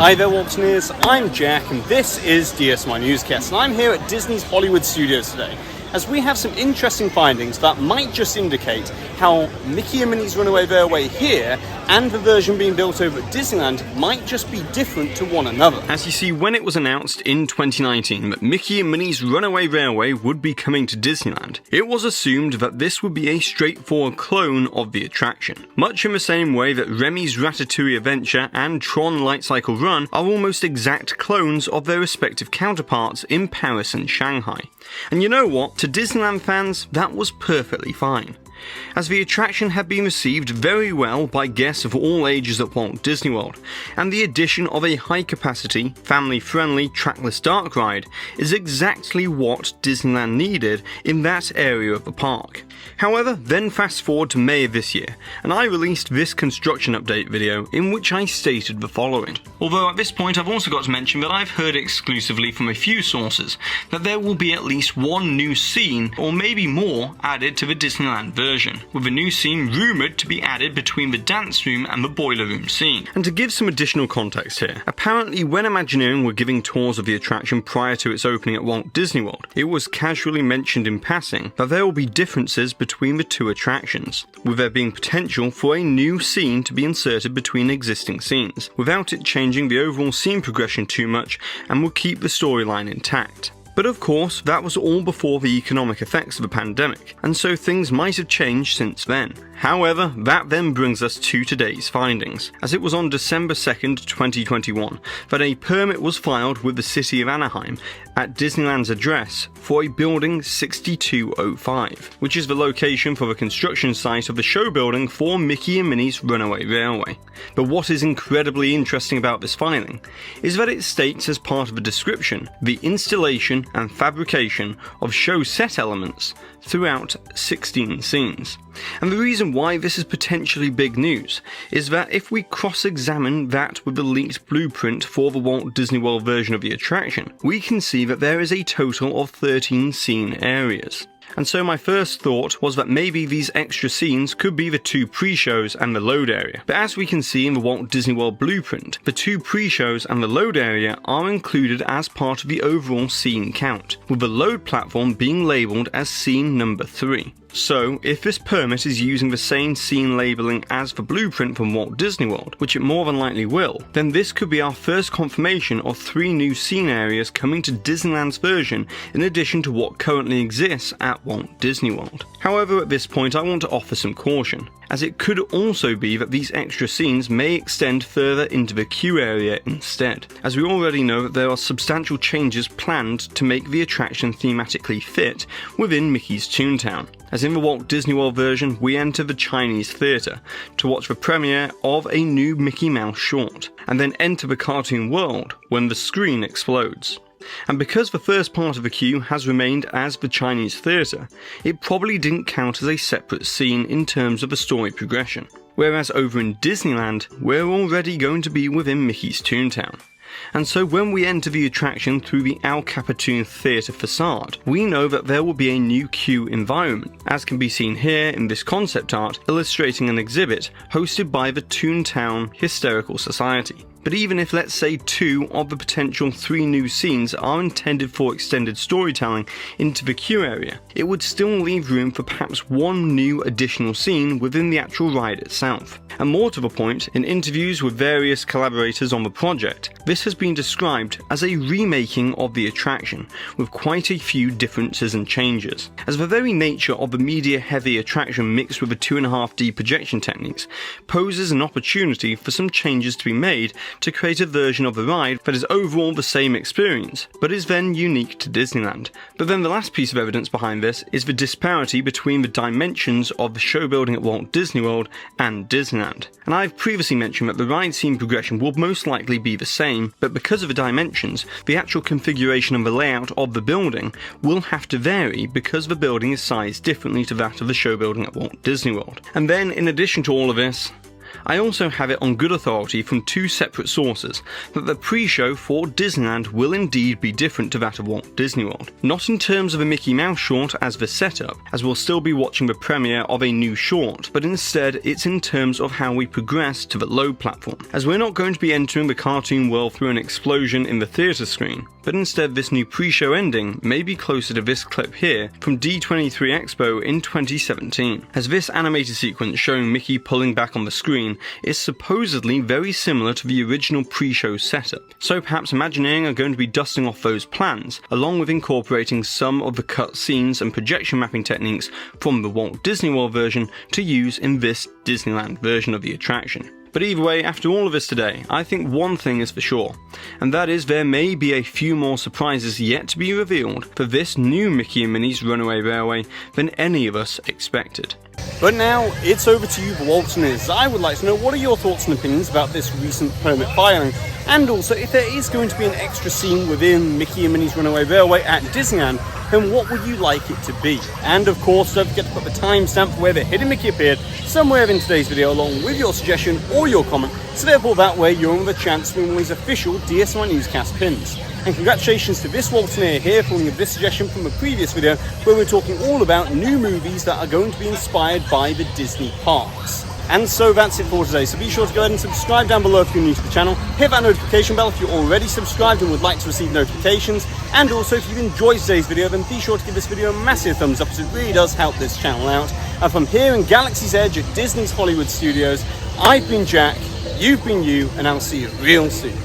Hi there Waltoneers, I'm Jack and this is DSNY Newscast, and I'm here at Disney's Hollywood Studios today as we have some interesting findings that might just indicate how Mickey and Minnie's Runaway Railway here and the version being built over at Disneyland might just be different to one another. As you see, when it was announced in 2019 that Mickey and Minnie's Runaway Railway would be coming to Disneyland, it was assumed that this would be a straightforward clone of the attraction, much in the same way that Remy's Ratatouille Adventure and Tron Light Cycle Run are almost exact clones of their respective counterparts in Paris and Shanghai. And you know what? To Disneyland fans, that was perfectly fine, as the attraction had been received very well by guests of all ages at Walt Disney World, and the addition of a high-capacity, family-friendly trackless dark ride is exactly what Disneyland needed in that area of the park. However, then fast forward to May of this year, and I released this construction update video in which I stated the following. Although at this point I've also got to mention that I've heard exclusively from a few sources that there will be at least one new scene, or maybe more, added to the Disneyland version, with a new scene rumoured to be added between the dance room and the boiler room scene. And to give some additional context here, apparently when Imagineering were giving tours of the attraction prior to its opening at Walt Disney World, it was casually mentioned in passing that there will be differences between the two attractions, with there being potential for a new scene to be inserted between existing scenes, without it changing the overall scene progression too much, and will keep the storyline intact. But of course, that was all before the economic effects of the pandemic, and so things might have changed since then. However, that then brings us to today's findings, as it was on December 2nd, 2021, that a permit was filed with the City of Anaheim at Disneyland's address for a building 6205, which is the location for the construction site of the show building for Mickey and Minnie's Runaway Railway. But what is incredibly interesting about this filing is that it states as part of the description the installation and fabrication of show set elements throughout 16 scenes. And the reason why this is potentially big news is that if we cross-examine that with the leaked blueprint for the Walt Disney World version of the attraction, we can see that there is a total of 13 scene areas. And so my first thought was that maybe these extra scenes could be the two pre-shows and the load area. But as we can see in the Walt Disney World blueprint, the two pre-shows and the load area are included as part of the overall scene count, with the load platform being labelled as scene number 3. So, if this permit is using the same scene labelling as the blueprint from Walt Disney World, which it more than likely will, then this could be our first confirmation of 3 new scene areas coming to Disneyland's version in addition to what currently exists at Walt Disney World. However, at this point I want to offer some caution, as it could also be that these extra scenes may extend further into the queue area instead, as we already know that there are substantial changes planned to make the attraction thematically fit within Mickey's ToonTown. As in the Walt Disney World version, we enter the Chinese theatre to watch the premiere of a new Mickey Mouse short, and then enter the cartoon world when the screen explodes. And because the first part of the queue has remained as the Chinese theatre, it probably didn't count as a separate scene in terms of the story progression. Whereas over in Disneyland, we're already going to be within Mickey's ToonTown. And so when we enter the attraction through the Al Capitan Theatre facade, we know that there will be a new queue environment, as can be seen here in this concept art illustrating an exhibit hosted by the ToonTown Hysterical Society. But even if, let's say, 2 of the potential 3 new scenes are intended for extended storytelling into the queue area, it would still leave room for perhaps 1 new additional scene within the actual ride itself. And more to the point, in interviews with various collaborators on the project, this has been described as a remaking of the attraction, with quite a few differences and changes, as the very nature of the media-heavy attraction mixed with the 2.5D projection techniques poses an opportunity for some changes to be made to create a version of the ride that is overall the same experience, but is then unique to Disneyland. But then the last piece of evidence behind this is the disparity between the dimensions of the show building at Walt Disney World and Disneyland. And I've previously mentioned that the ride scene progression will most likely be the same, but because of the dimensions, the actual configuration and the layout of the building will have to vary because the building is sized differently to that of the show building at Walt Disney World. And then, in addition to all of this, I also have it on good authority from 2 separate sources that the pre-show for Disneyland will indeed be different to that of Walt Disney World. Not in terms of a Mickey Mouse short as the setup, as we'll still be watching the premiere of a new short, but instead it's in terms of how we progress to the load platform, as we're not going to be entering the cartoon world through an explosion in the theatre screen, but instead this new pre-show ending may be closer to this clip here from D23 Expo in 2017, as this animated sequence showing Mickey pulling back on the screen is supposedly very similar to the original pre-show setup. So perhaps Imagineering are going to be dusting off those plans, along with incorporating some of the cut scenes and projection mapping techniques from the Walt Disney World version to use in this Disneyland version of the attraction. But either way, after all of this today, I think one thing is for sure, and that is there may be a few more surprises yet to be revealed for this new Mickey and Minnie's Runaway Railway than any of us expected. But now, it's over to you, the Waltoners. I would like to know, what are your thoughts and opinions about this recent permit filing? And also, if there is going to be an extra scene within Mickey and Minnie's Runaway Railway at Disneyland, then what would you like it to be? And of course, don't forget to put the timestamp for where the hidden Mickey appeared somewhere in today's video along with your suggestion or your comment, so therefore that way you're on the chance to win one of these official DSNY Newscast pins. And congratulations to this Waltoner here for this suggestion from a previous video where we're talking all about new movies that are going to be inspired by the Disney parks. And so that's it for today, so be sure to go ahead and subscribe down below if you're new to the channel, hit that notification bell if you're already subscribed and would like to receive notifications, and also if you've enjoyed today's video then be sure to give this video a massive thumbs up, as it really does help this channel out. And from here in Galaxy's Edge at Disney's Hollywood Studios, I've been Jack, you've been you, and I'll see you real soon.